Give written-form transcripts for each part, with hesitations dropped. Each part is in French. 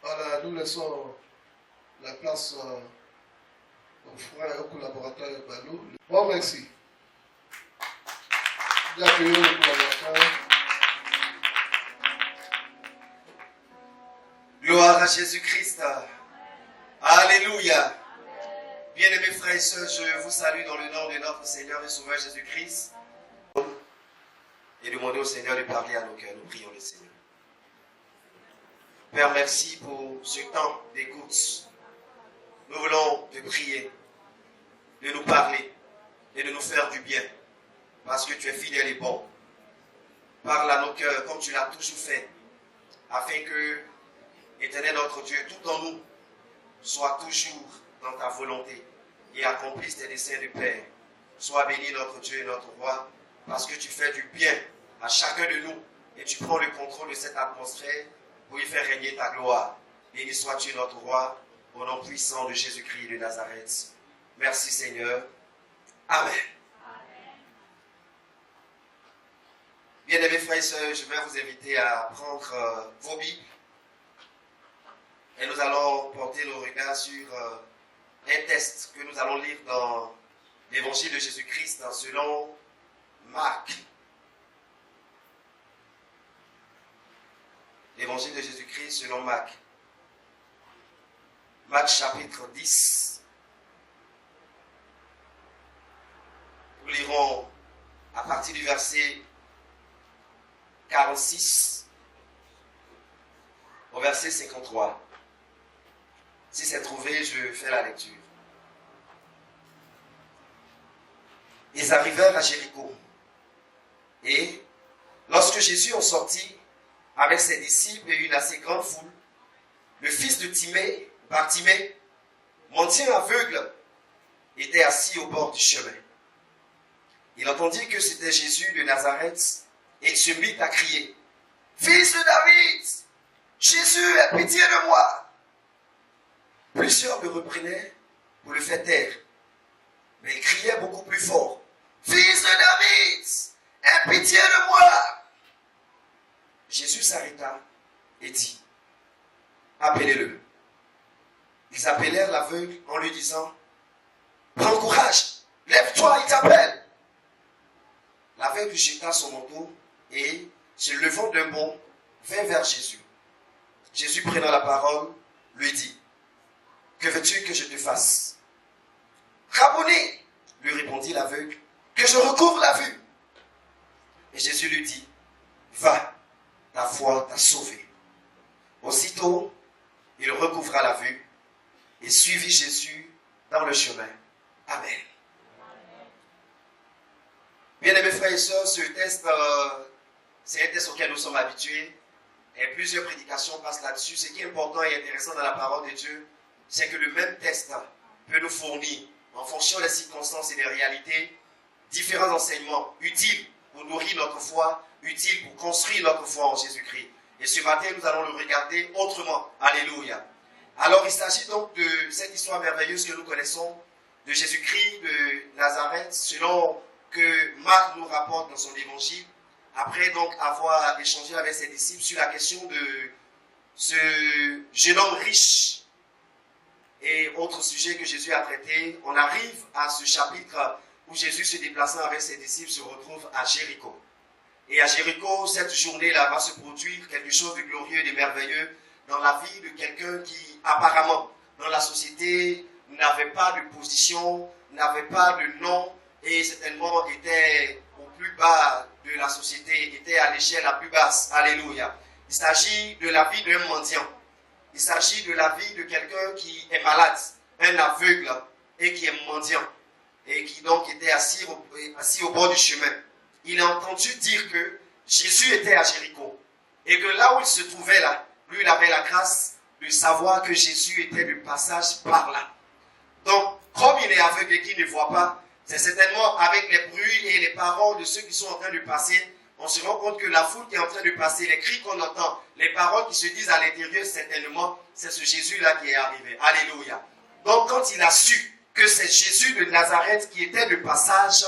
Voilà, nous laissons la place aux frères et aux collaborateurs Balou. Bon, merci. D'accueillir les collaborateurs. Gloire à Jésus-Christ. Alléluia. Bien-aimés frères et sœurs, je vous salue dans le nom de notre Seigneur et Sauveur Jésus-Christ. Et demandez au Seigneur de parler à nos cœurs. Nous prions le Seigneur. Père, merci pour ce temps d'écoute. Nous voulons te prier, de nous parler et de nous faire du bien. Parce que tu es fidèle et bon. Parle à nos cœurs comme tu l'as toujours fait. Afin que, Éternel notre Dieu, tout en nous soit toujours dans ta volonté et accomplisse tes desseins de Père. Sois béni notre Dieu et notre Roi, parce que tu fais du bien à chacun de nous et tu prends le contrôle de cette atmosphère pour y faire régner ta gloire. Béni sois-tu notre Roi, au nom puissant de Jésus-Christ de Nazareth. Merci Seigneur. Amen. Bien-aimés frères et sœurs, je vais vous inviter à prendre vos Bibles et nous allons porter nos regards sur un texte que nous allons lire dans l'évangile de Jésus-Christ selon Marc. L'évangile de Jésus-Christ selon Marc. Marc chapitre 10. Nous lirons à partir du verset 46 au verset 53. Si c'est trouvé, je fais la lecture. Ils arrivèrent à Jéricho. Et lorsque Jésus en sortit avec ses disciples et une assez grande foule, le fils de Timée, Bartimée, mendiant aveugle, était assis au bord du chemin. Il entendit que c'était Jésus de Nazareth et il se mit à crier: « Fils de David, Jésus, aie pitié de moi !» Plusieurs le reprenaient pour le faire taire, mais il criait beaucoup plus fort: « Fils de David, aie pitié de moi !» Jésus s'arrêta et dit: « Appelez-le. » Ils appelèrent l'aveugle en lui disant: « Prends courage, lève-toi, il t'appelle. » L'aveugle jeta son manteau et, se levant d'un bond, vint vers Jésus. Jésus, prenant la parole, lui dit: « Que veux-tu que je te fasse ?» « Rabboni, lui répondit l'aveugle, que je recouvre la vue. » Et Jésus lui dit: « Va, ta foi t'a sauvé. » Aussitôt, il recouvra la vue et suivit Jésus dans le chemin. Amen. Bien-aimés frères et sœurs, ce texte, c'est un texte auquel nous sommes habitués et plusieurs prédications passent là-dessus. Ce qui est important et intéressant dans la parole de Dieu, c'est que le même texte peut nous fournir, en fonction des circonstances et des réalités, différents enseignements utiles pour nourrir notre foi, utiles pour construire notre foi en Jésus-Christ. Et ce matin, nous allons le regarder autrement. Alléluia. Alors, il s'agit donc de cette histoire merveilleuse que nous connaissons, de Jésus-Christ de Nazareth, selon que Marc nous rapporte dans son évangile, après donc avoir échangé avec ses disciples sur la question de ce jeune homme riche et autres sujets que Jésus a traités. On arrive à ce chapitre où Jésus, se déplaçant avec ses disciples, se retrouve à Jéricho. Et à Jéricho, cette journée-là va se produire quelque chose de glorieux et de merveilleux dans la vie de quelqu'un qui, apparemment, dans la société, n'avait pas de position, n'avait pas de nom, et certainement était au plus bas de la société, était à l'échelle la plus basse. Alléluia. Il s'agit de la vie d'un mendiant. Il s'agit de la vie de quelqu'un qui est malade, un aveugle, et qui est mendiant, et qui donc était assis au bord du chemin. Il a entendu dire que Jésus était à Jéricho, et que là où il se trouvait là, lui, il avait la grâce de savoir que Jésus était de passage par là. Donc, comme il est aveugle et qu'il ne voit pas, c'est certainement avec les bruits et les paroles de ceux qui sont en train de passer, on se rend compte que la foule qui est en train de passer, les cris qu'on entend, les paroles qui se disent à l'intérieur, certainement, c'est ce Jésus-là qui est arrivé. Alléluia. Donc, quand il a su que c'est Jésus de Nazareth qui était de passage,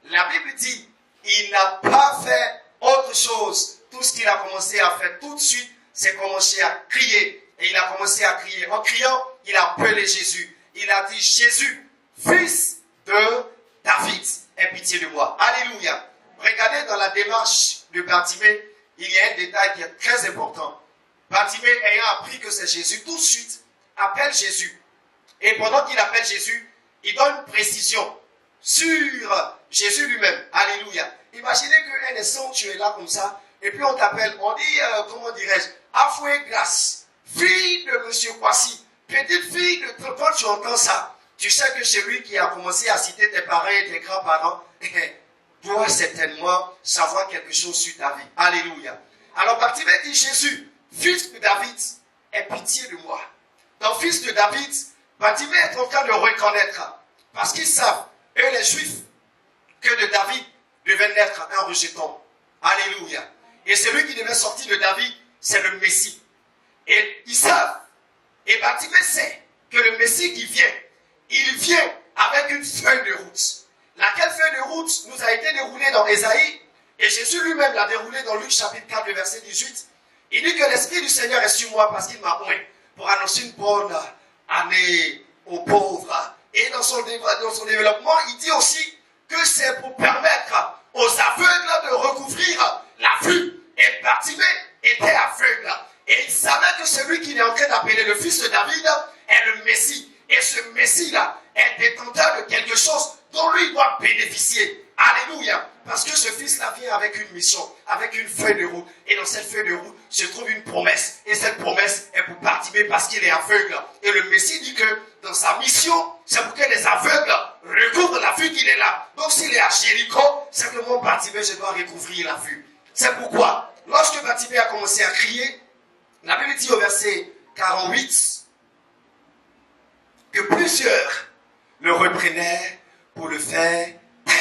la Bible dit, il n'a pas fait autre chose. Tout ce qu'il a commencé à faire tout de suite, c'est commencer à crier et il a commencé à crier. En criant, il a appelé Jésus. Il a dit, Jésus, fils de David, aie pitié de moi. Alléluia. Regardez dans la démarche de Bartimée, il y a un détail qui est très important. Bartimée, ayant appris que c'est Jésus, tout de suite, appelle Jésus. Et pendant qu'il appelle Jésus, il donne une précision sur Jésus lui-même. Alléluia. Imaginez qu'un instant, tu es là comme ça, et puis on t'appelle, on dit, comment dirais-je, Afoué Grâce, fille de Monsieur Kwasi, petite fille de ton, quand tu entends ça, tu sais que celui qui a commencé à citer tes parents et tes grands-parents doit certainement savoir quelque chose sur ta vie. Alléluia. Alors Bartimée dit, Jésus, fils de David, aie pitié de moi. Dans fils de David, Bartimée est en train de reconnaître, parce qu'ils savent, eux les Juifs, que de David devait naître un rejeton. Alléluia. Et celui qui devait sortir de David, c'est le Messie. Et ils savent, et Bartimée sait que le Messie qui vient, il vient avec une feuille de route. Laquelle feuille de route nous a été déroulée dans Ésaïe, et Jésus lui-même l'a déroulée dans Luc chapitre 4, verset 18. Il dit que l'Esprit du Seigneur est sur moi parce qu'il m'a oint pour annoncer une bonne année aux pauvres. Et dans son développement, il dit aussi que c'est pour permettre aux aveugles de recouvrir la vue. Et Bartimée était aveugle. Et il savait que celui qu'il est en train d'appeler le fils de David est le Messie. Et ce Messie-là est détenteur de quelque chose dont lui doit bénéficier. Alléluia. Parce que ce fils-là vient avec une mission, avec une feuille de route. Et dans cette feuille de route se trouve une promesse. Et cette promesse est pour Bartimée parce qu'il est aveugle. Et le Messie dit que dans sa mission, c'est pour que les aveugles recouvrent la vue qu'il est là. Donc s'il est à Jéricho, simplement Bartimée, je dois recouvrir la vue. C'est pourquoi, lorsque Bartimée a commencé à crier, la Bible dit au verset 48 que plusieurs le reprenaient pour le faire taire.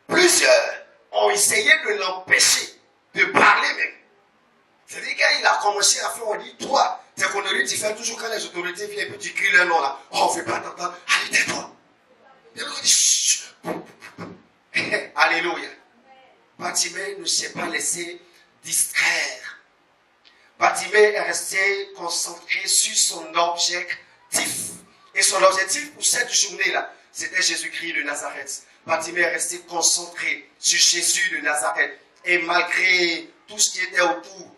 Plusieurs ont essayé de l'empêcher de parler même. C'est-à-dire qu'il a commencé à faire, on dit, toi, c'est qu'on lui dit, tu fais toujours quand les autorités viennent et puis tu cries leur nom là. Oh, on ne fait pas t'entendre. Allez, tais-toi. Et l'autre dit, chut. Alléluia. Bartimée ne s'est pas laissé distraire. Bartimée est resté concentré sur son objectif. Et son objectif pour cette journée-là, c'était Jésus-Christ de Nazareth. Bartimée est resté concentré sur Jésus de Nazareth. Et malgré tout ce qui était autour,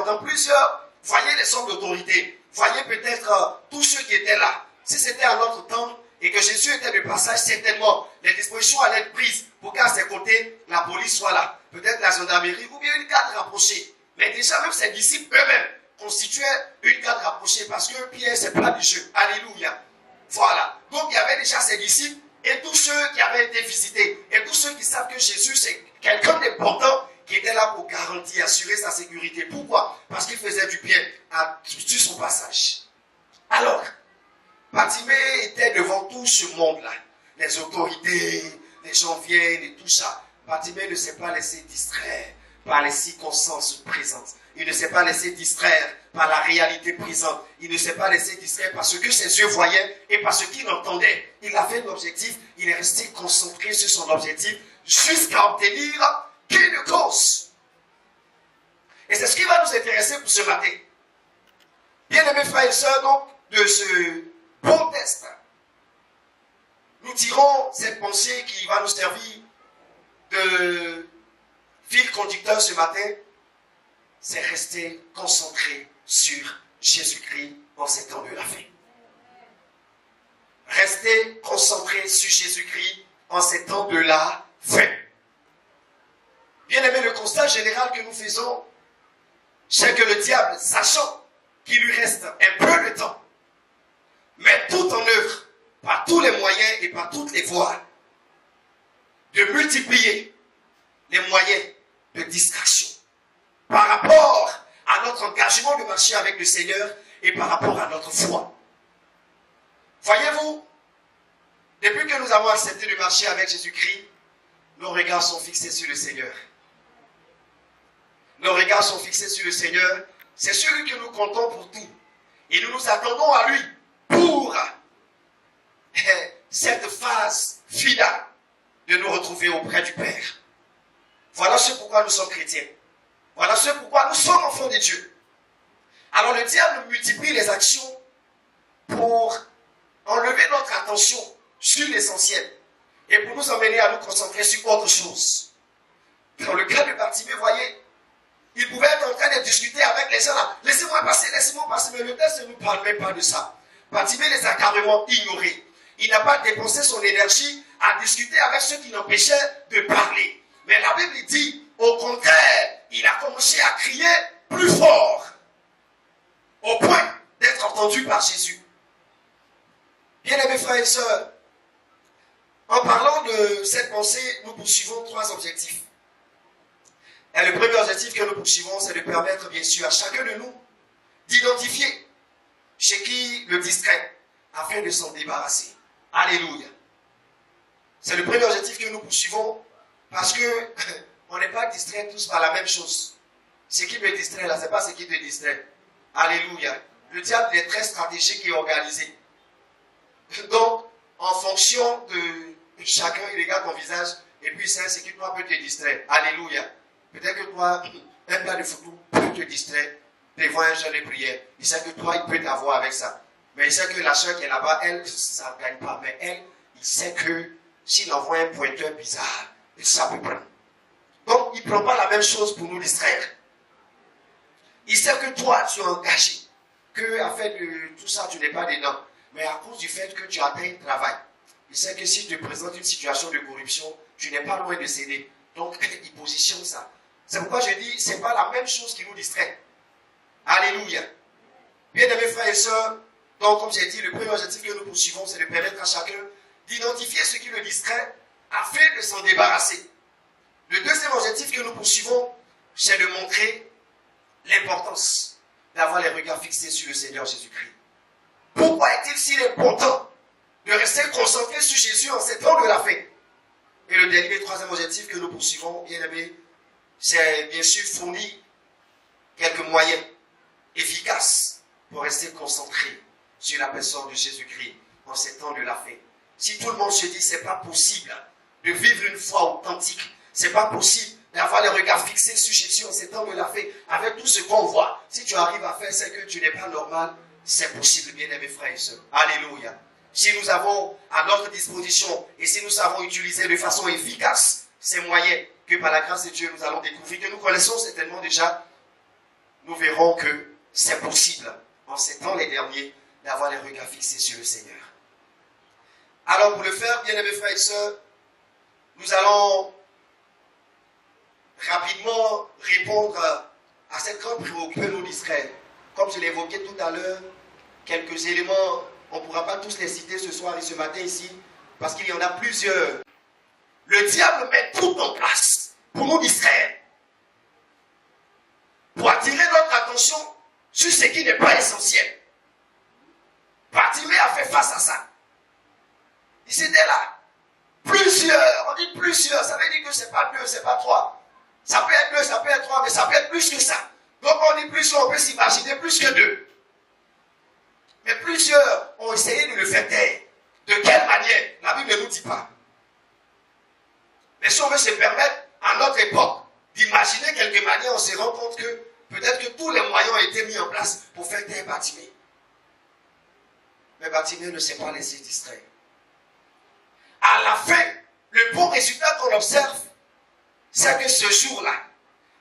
dans plusieurs, voyez les hommes d'autorité, voyez peut-être tous ceux qui étaient là. Si c'était à notre temps et que Jésus était de passage, certainement, les dispositions allaient être prises pour qu'à ses côtés, la police soit là. Peut-être la gendarmerie ou bien une garde rapprochée. Mais déjà, même ses disciples eux-mêmes constituaient une garde rapprochée parce que Pierre, c'est plat du jeu. Alléluia. Voilà. Donc, il y avait déjà ses disciples et tous ceux qui avaient été visités et tous ceux qui savent que Jésus, c'est quelqu'un d'important qui était là pour garantir, assurer sa sécurité. Pourquoi? Parce qu'il faisait du bien sur son passage. Alors, Bartimée était devant tout ce monde-là. Les autorités, les gens viennent et tout ça. Bartimée ne s'est pas laissé distraire par les circonstances présentes. Il ne s'est pas laissé distraire par la réalité présente. Il ne s'est pas laissé distraire par ce que ses yeux voyaient et par ce qu'il entendait. Il avait un objectif. Il est resté concentré sur son objectif jusqu'à obtenir qu'une cause. Et c'est ce qui va nous intéresser pour ce matin. Bien-aimés frères et sœurs, donc, de ce bon test, nous tirons cette pensée qui va nous servir de fil conducteur ce matin. C'est rester concentré sur Jésus-Christ en ces temps de la fin. Rester concentré sur Jésus-Christ en ces temps de la fin. Bien aimé, le constat général que nous faisons, c'est que le diable, sachant qu'il lui reste un peu de temps, met tout en œuvre par tous les moyens et par toutes les voies de multiplier les moyens de distraction par rapport à notre engagement de marcher avec le Seigneur et par rapport à notre foi. Voyez-vous, depuis que nous avons accepté de marcher avec Jésus-Christ, nos regards sont fixés sur le Seigneur. Nos regards sont fixés sur le Seigneur. C'est celui que nous comptons pour tout. Et nous nous attendons à lui pour cette phase finale de nous retrouver auprès du Père. Voilà ce pourquoi nous sommes chrétiens. Voilà ce pourquoi nous sommes enfants de Dieu. Alors le diable multiplie les actions pour enlever notre attention sur l'essentiel et pour nous emmener à nous concentrer sur autre chose. Dans le cas de Bartimée, voyez, il pouvait être en train de discuter avec les gens là. Laissez-moi passer, mais le texte ne nous parle même pas de ça. Bartimée les a carrément ignorés. Il n'a pas dépensé son énergie à discuter avec ceux qui l'empêchaient de parler. Mais la Bible dit, au contraire, il a commencé à crier plus fort, au point d'être entendu par Jésus. Bien-aimés frères et sœurs, en parlant de cette pensée, nous poursuivons 3 objectifs. Et le premier objectif que nous poursuivons, c'est de permettre bien sûr à chacun de nous d'identifier ce qui le distrait afin de s'en débarrasser. Alléluia. C'est le premier objectif que nous poursuivons parce que on n'est pas distrait tous par la même chose. Ce qui me distrait là, ce n'est pas ce qui te distrait. Alléluia. Le diable est très stratégique et organisé. Donc, en fonction de chacun, il regarde ton visage et puis c'est ce qui toi peut te distraire. Alléluia. Peut-être que toi, un plat de photo peut te distraire devant un jeûne de prière. Il sait que toi, il peut t'avoir avec ça. Mais il sait que la soeur qui est là-bas, elle, ça ne gagne pas. Mais elle, il sait que s'il envoie un pointeur bizarre, ça peut prendre. Donc, il ne prend pas la même chose pour nous distraire. Il sait que toi, tu es engagé. Que, à fait de tout ça, tu n'es pas dedans. Mais à cause du fait que tu as atteint le travail, il sait que si tu te présentes une situation de corruption, tu n'es pas loin de céder. Donc, il positionne ça. C'est pourquoi je dis, ce n'est pas la même chose qui nous distrait. Alléluia. Bien-aimés frères et sœurs, donc comme j'ai dit, le premier objectif que nous poursuivons, c'est de permettre à chacun d'identifier ce qui le distrait afin de s'en débarrasser. Le deuxième objectif que nous poursuivons, c'est de montrer l'importance d'avoir les regards fixés sur le Seigneur Jésus-Christ. Pourquoi est-il si important de rester concentré sur Jésus en ces temps de la fin? Et le dernier, troisième objectif que nous poursuivons, bien aimés, c'est bien sûr fournir quelques moyens efficaces pour rester concentré sur la personne de Jésus-Christ en ces temps de la fin. Si tout le monde se dit c'est pas possible de vivre une foi authentique, c'est pas possible d'avoir les regards fixés sur Jésus en ces temps de la fin, avec tout ce qu'on voit, si tu arrives à faire ce que tu n'es pas normal, c'est possible, bien aimés frères et sœurs. Alléluia. Si nous avons à notre disposition et si nous savons utiliser de façon efficace ces moyens que par la grâce de Dieu nous allons découvrir, que nous connaissons certainement déjà, nous verrons que c'est possible en ces temps les derniers d'avoir les regards fixés sur le Seigneur. Alors pour le faire, bien aimés frères et sœurs, nous allons rapidement répondre à cette grande préoccupation d'Israël. Comme je l'évoquais tout à l'heure, quelques éléments, on ne pourra pas tous les citer ce soir et ce matin ici, parce qu'il y en a plusieurs. Le diable met tout en place pour nous distraire, pour attirer notre attention sur ce qui n'est pas essentiel. Bartimée a fait face à ça. Ils étaient là. Plusieurs, on dit plusieurs, ça veut dire que ce n'est pas 2, ce n'est pas 3. Ça peut être 2, ça peut être 3, mais ça peut être plus que ça. Donc on dit plusieurs, on peut s'imaginer plus que 2. Mais plusieurs ont essayé de le faire taire. De quelle manière? La Bible ne nous dit pas. Mais si on veut se permettre, à notre époque, d'imaginer quelques manières, on se rend compte que peut-être que tous les moyens ont été mis en place pour faire taire Bartimée. Mais Bartimée ne s'est pas laissé distraire. À la fin, le bon résultat qu'on observe, c'est que ce jour-là,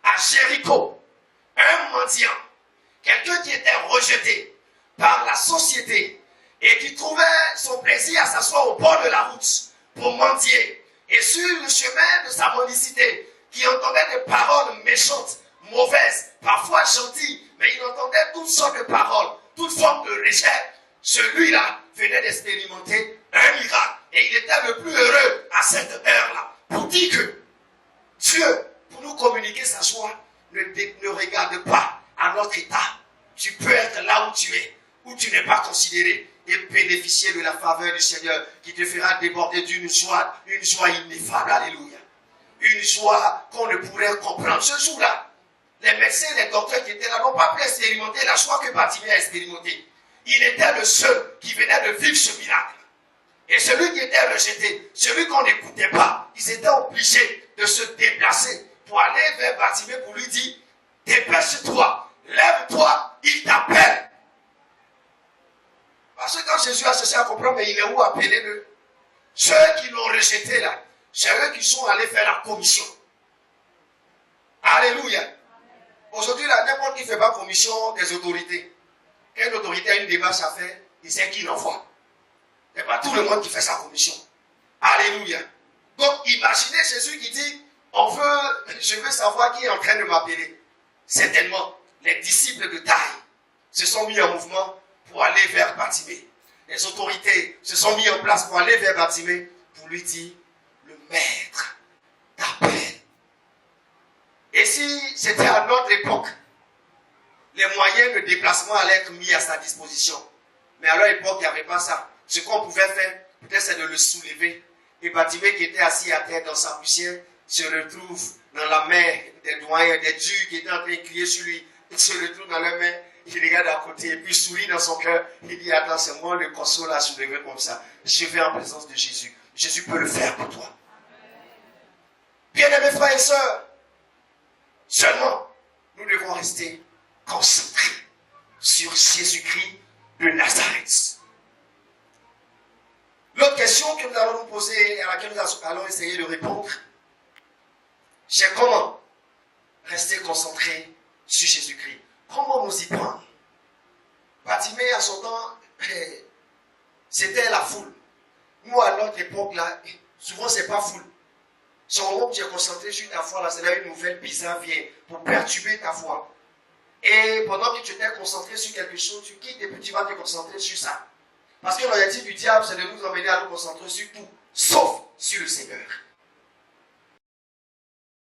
à Jéricho, un mendiant, quelqu'un qui était rejeté par la société et qui trouvait son plaisir à s'asseoir au bord de la route pour mendier, et sur le chemin de sa mendicité, qui entendait des paroles méchantes, mauvaises, parfois gentilles, mais il entendait toutes sortes de paroles, toutes formes de rejet, celui-là venait d'expérimenter un miracle. Et il était le plus heureux à cette heure-là. Pour dire que Dieu, pour nous communiquer sa joie, ne regarde pas à notre état. Tu peux être là où tu es, où tu n'es pas considéré, et bénéficier de la faveur du Seigneur qui te fera déborder d'une joie ineffable. Alléluia. Une joie qu'on ne pourrait comprendre. Ce jour-là, les médecins, les docteurs qui étaient là n'ont pas pu expérimenter la joie que Bartimée a expérimentée. Il était le seul qui venait de vivre ce miracle. Et celui qui était rejeté, celui qu'on n'écoutait pas, ils étaient obligés de se déplacer pour aller vers Bartimée pour lui dire, dépêche-toi, lève-toi, il t'appelle. cherché à comprendre, mais il est où appelé eux? Ceux qui l'ont rejeté là, c'est eux qui sont allés faire la commission. Alléluia. Aujourd'hui, là, n'importe qui ne fait pas commission des autorités. Quand une autorité a une démarche à faire, il sait qui l'envoie. Ce n'est pas tout le monde qui fait sa commission. Alléluia. Donc, imaginez Jésus qui dit, je veux savoir qui est en train de m'appeler. Certainement, les disciples de taille se sont mis en mouvement pour aller vers Bartimée. Les autorités se sont mis en place pour aller vers Bartimée pour lui dire, le maître t'appelle. Et si c'était à notre époque, les moyens de déplacement allaient être mis à sa disposition. Mais à leur époque, il n'y avait pas ça. Ce qu'on pouvait faire, peut-être c'est de le soulever. Et Bartimée qui était assis à terre dans sa poussière, se retrouve dans la main des doyens, des dieux qui étaient en train de crier sur lui. Il se retrouve dans la main, il regarde à côté et puis sourit dans son cœur. Il dit, attends, c'est moi le console à soulever comme ça. Je vais en présence de Jésus. Jésus peut le faire pour toi. Bien-aimés frères et sœurs, seulement, nous devons rester concentrés sur Jésus-Christ de Nazareth. L'autre question que nous allons nous poser et à laquelle nous allons essayer de répondre, c'est comment rester concentré sur Jésus-Christ. Comment nous y prendre? Bartimée, à son temps, c'était la foule. Nous, à notre époque, là, souvent, c'est pas foule. C'est au moment où tu es concentré sur ta foi, là, c'est là une nouvelle bizarre vient pour perturber ta foi. Et pendant que tu étais concentré sur quelque chose, tu quittes et puis tu vas te concentrer sur ça. Parce que l'objectif du diable, c'est de nous emmener à nous concentrer sur tout, sauf sur le Seigneur.